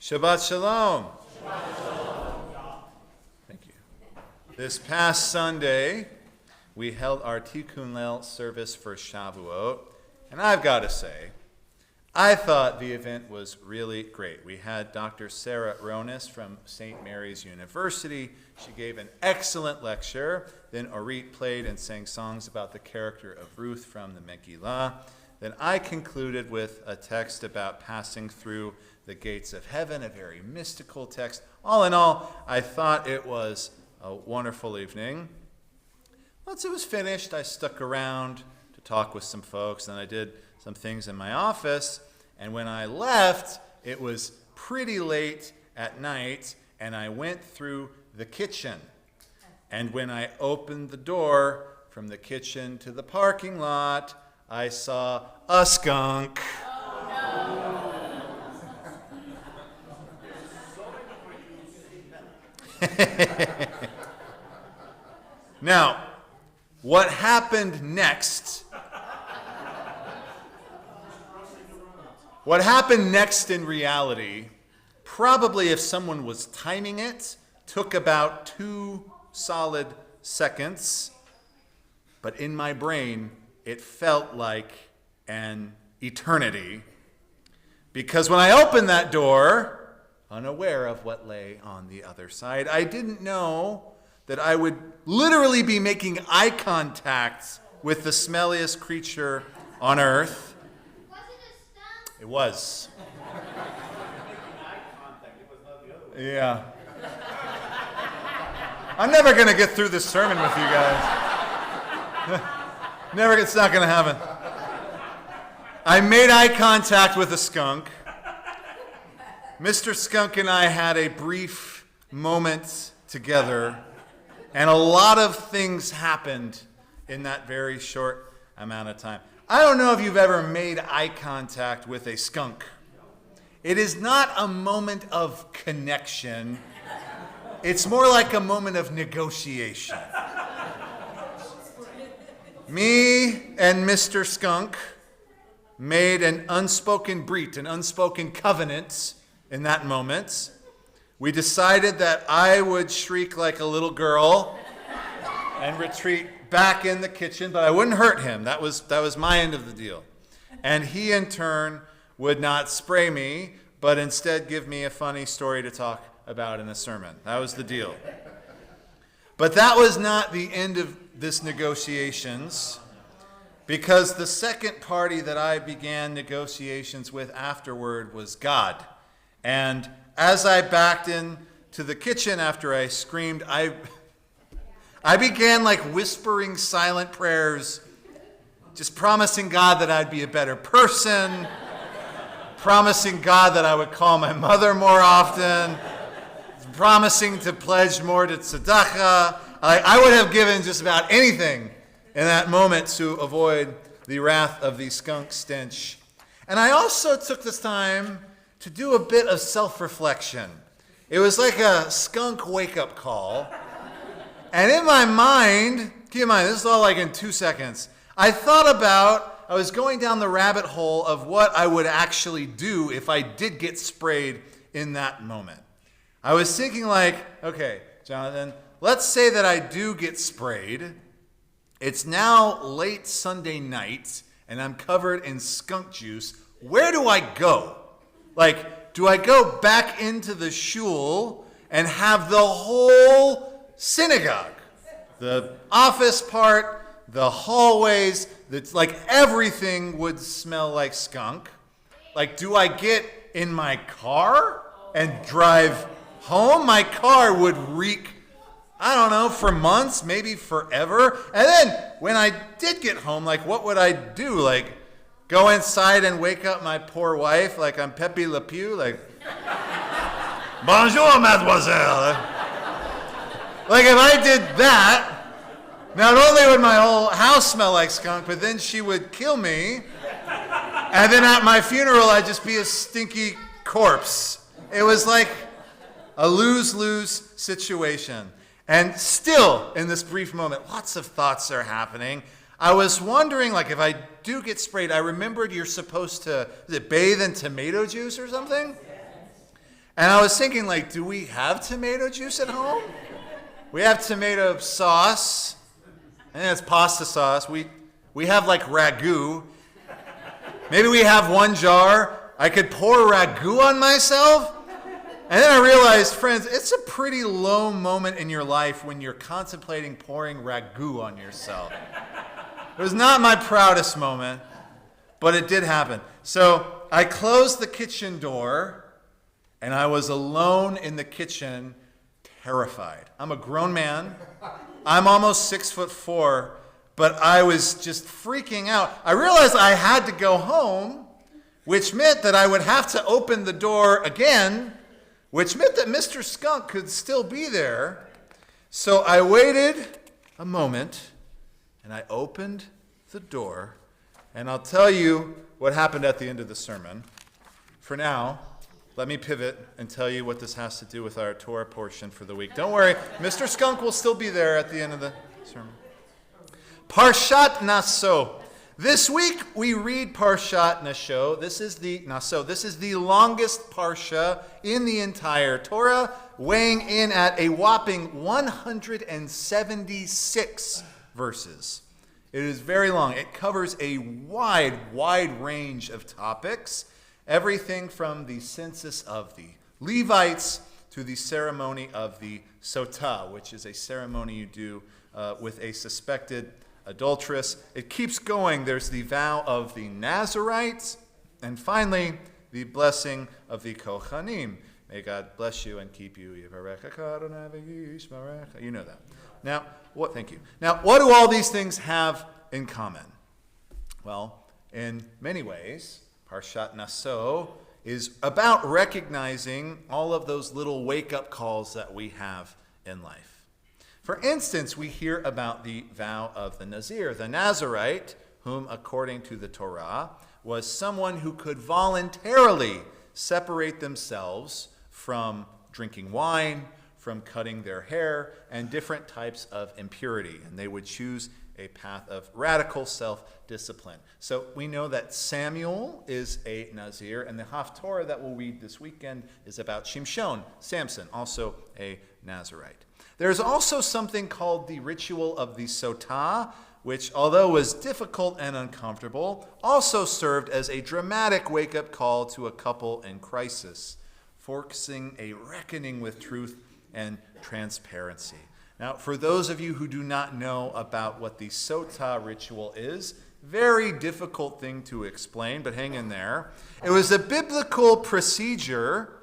Shabbat Shalom. Shabbat Shalom. Thank you. This past Sunday, we held our Tikkun Leil service for Shavuot, and I've got to say, I thought the event was really great. We had Dr. Sarah Ronis from St. Mary's University. She gave an excellent lecture. Then Orit played and sang songs about the character of Ruth from the Megillah. Then I concluded with a text about passing through the gates of heaven, a very mystical text. All in all, I thought it was a wonderful evening. Once it was finished, I stuck around to talk with some folks, and I did some things in my office. And when I left, it was pretty late at night, and I went through the kitchen. And when I opened the door from the kitchen to the parking lot, I saw a skunk. Oh, no. Now, what happened next? What happened next in reality, probably if someone was timing it, took about 2 solid seconds. But in my brain, it felt like an eternity. Because when I opened that door, unaware of what lay on the other side, I didn't know that I would literally be making eye contact with the smelliest creature on earth. Was it a skunk? It was. Yeah. I'm never going to get through this sermon with you guys. It's not going to happen. I made eye contact with a skunk. Mr. Skunk and I had a brief moment together, and a lot of things happened in that very short amount of time. I don't know if you've ever made eye contact with a skunk. It is not a moment of connection. It's more like a moment of negotiation. Me and Mr. Skunk made an unspoken brit, an unspoken covenant in that moment. We decided that I would shriek like a little girl and retreat back in the kitchen, but I wouldn't hurt him. That was my end of the deal. And he, in turn, would not spray me, but instead give me a funny story to talk about in a sermon. That was the deal. But that was not the end of this negotiations, because the second party that I began negotiations with afterward was God. And as I backed into the kitchen after I screamed, I began like whispering silent prayers, just promising God that I'd be a better person, promising God that I would call my mother more often, promising to pledge more to tzedakah. I would have given just about anything in that moment to avoid the wrath of the skunk stench. And I also took this time to do a bit of self-reflection. It was like a skunk wake-up call. And in my mind, keep in mind, this is all like in 2 seconds, I was going down the rabbit hole of what I would actually do if I did get sprayed in that moment. I was thinking like, okay, Jonathan, let's say that I do get sprayed. It's now late Sunday night, and I'm covered in skunk juice. Where do I go? Like, do I go back into the shul and have the whole synagogue, the office part, the hallways, like everything would smell like skunk? Like, do I get in my car and drive home? My car would reek, I don't know, for months, maybe forever. And then when I did get home, like, what would I do? Like, go inside and wake up my poor wife like I'm Pepe Le Pew? Like, bonjour, mademoiselle. Like, if I did that, not only would my whole house smell like skunk, but then she would kill me. And then at my funeral, I'd just be a stinky corpse. It was like a lose-lose situation. And still, in this brief moment, lots of thoughts are happening. I was wondering, like, if I do get sprayed, I remembered you're supposed to, bathe in tomato juice or something? And I was thinking, like, do we have tomato juice at home? We have tomato sauce. I think that's pasta sauce. We have, like, ragu. Maybe we have one jar. I could pour ragu on myself. And then I realized, friends, it's a pretty low moment in your life when you're contemplating pouring ragu on yourself. It was not my proudest moment, but it did happen. So I closed the kitchen door, and I was alone in the kitchen, terrified. I'm a grown man. I'm almost 6'4", but I was just freaking out. I realized I had to go home, which meant that I would have to open the door again, which meant that Mr. Skunk could still be there. So I waited a moment, and I opened the door, and I'll tell you what happened at the end of the sermon. For now, let me pivot and tell you what this has to do with our Torah portion for the week. Don't worry, Mr. Skunk will still be there at the end of the sermon. Parshat Naso. This week we read Parshat Naso. This is the longest parsha in the entire Torah, weighing in at a whopping 176 verses. It is very long. It covers a wide range of topics, everything from the census of the Levites to the ceremony of the Sotah, which is a ceremony you do with a suspected adulteress. It keeps going. There's the vow of the Nazarites, and finally, the blessing of the Kohanim. May God bless you and keep you. You know that. Now, thank you. Now, what do all these things have in common? Well, in many ways, Parshat Naso is about recognizing all of those little wake-up calls that we have in life. For instance, we hear about the vow of the Nazir, the Nazarite, whom, according to the Torah, was someone who could voluntarily separate themselves from drinking wine, from cutting their hair, and different types of impurity. And they would choose a path of radical self-discipline. So we know that Samuel is a Nazir, and the Haftorah that we'll read this weekend is about Shimshon, Samson, also a Nazarite. There's also something called the ritual of the Sotah, which, although was difficult and uncomfortable, also served as a dramatic wake-up call to a couple in crisis, forcing a reckoning with truth and transparency. Now, for those of you who do not know about what the Sotah ritual is, very difficult thing to explain, but hang in there. It was a biblical procedure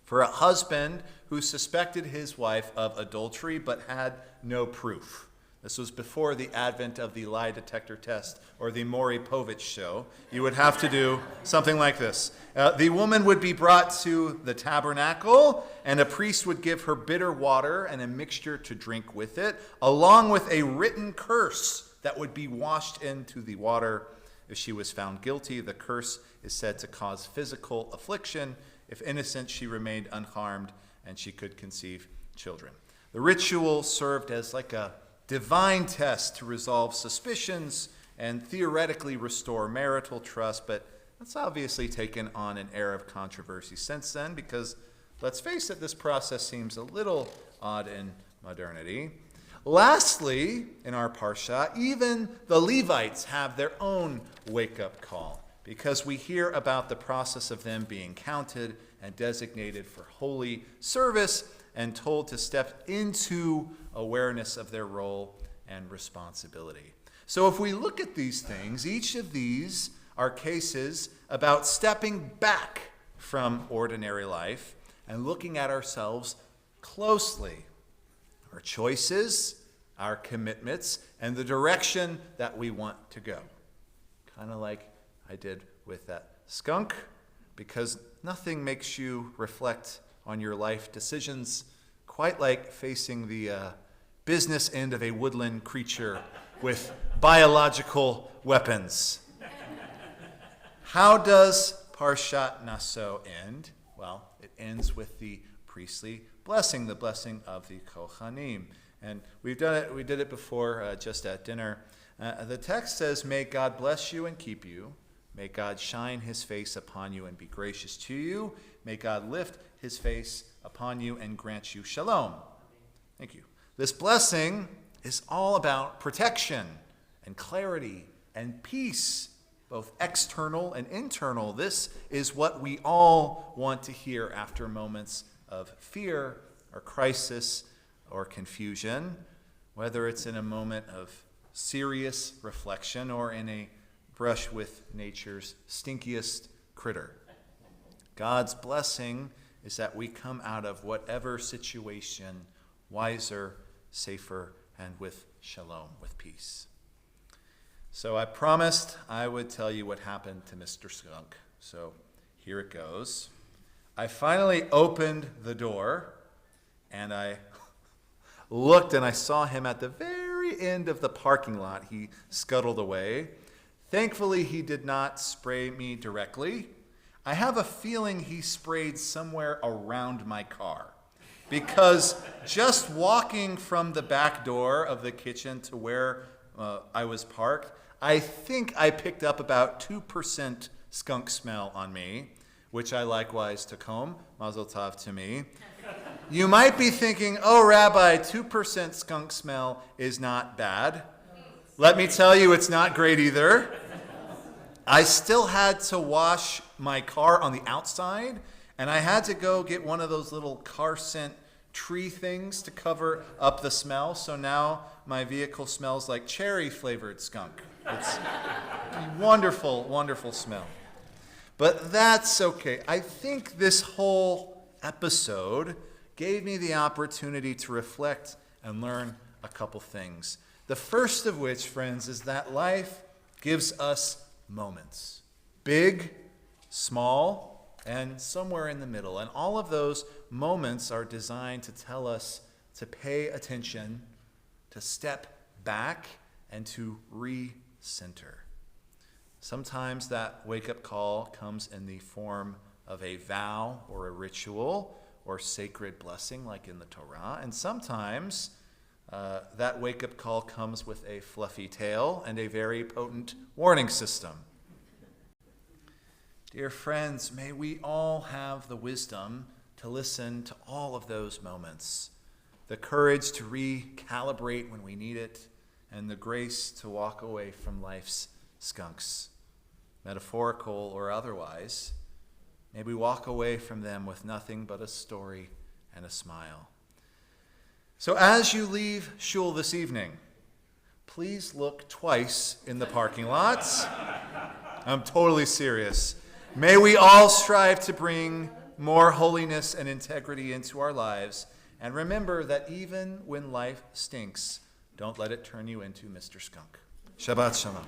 for a husband who suspected his wife of adultery but had no proof. This was before the advent of the lie detector test or the Maury Povich show. You would have to do something like this. The woman would be brought to the tabernacle, and a priest would give her bitter water and a mixture to drink with it, along with a written curse that would be washed into the water. If she was found guilty, the curse is said to cause physical affliction. If innocent, she remained unharmed, and she could conceive children. The ritual served as like a divine test to resolve suspicions and theoretically restore marital trust, but that's obviously taken on an air of controversy since then, because, let's face it, this process seems a little odd in modernity. Lastly, in our Parsha, even the Levites have their own wake-up call, because we hear about the process of them being counted and designated for holy service and told to step into awareness of their role and responsibility. So if we look at these things, each of these are cases about stepping back from ordinary life and looking at ourselves closely, our choices, our commitments, and the direction that we want to go. Kind of like I did with that skunk, because nothing makes you reflect on your life decisions quite like facing the business end of a woodland creature with biological weapons. How does Parshat Naso end? Well, it ends with the priestly blessing, the blessing of the Kohanim. And we did it before, just at dinner. The text says, "May God bless you and keep you. May God shine his face upon you and be gracious to you. May God lift his face upon you and grant you shalom. Thank you. This blessing is all about protection and clarity and peace, both external and internal. This is what we all want to hear after moments of fear or crisis or confusion, whether it's in a moment of serious reflection or in a brush with nature's stinkiest critter. God's blessing is that we come out of whatever situation wiser, safer, and with shalom, with peace. So I promised I would tell you what happened to Mr. Skunk. So here it goes. I finally opened the door, and I looked, and I saw him at the very end of the parking lot. He scuttled away. Thankfully, he did not spray me directly. I have a feeling he sprayed somewhere around my car, because just walking from the back door of the kitchen to where I was parked, I think I picked up about 2% skunk smell on me, which I likewise took home. Mazel tov to me. You might be thinking, oh, Rabbi, 2% skunk smell is not bad. Let me tell you, it's not great either. I still had to wash my car on the outside, and I had to go get one of those little car scent tree things to cover up the smell. So now my vehicle smells like cherry-flavored skunk. It's a wonderful, wonderful smell. But that's okay. I think this whole episode gave me the opportunity to reflect and learn a couple things. The first of which, friends, is that life gives us moments. Big, small, and somewhere in the middle. And all of those moments are designed to tell us to pay attention, to step back, and to recenter. Sometimes that wake-up call comes in the form of a vow or a ritual or sacred blessing like in the Torah. And sometimes that wake-up call comes with a fluffy tail and a very potent warning system. Dear friends, may we all have the wisdom to listen to all of those moments, the courage to recalibrate when we need it, and the grace to walk away from life's skunks, metaphorical or otherwise. May we walk away from them with nothing but a story and a smile. So as you leave shul this evening, please look twice in the parking lots. I'm totally serious. May we all strive to bring more holiness and integrity into our lives. And remember that even when life stinks, don't let it turn you into Mr. Skunk. Shabbat Shalom.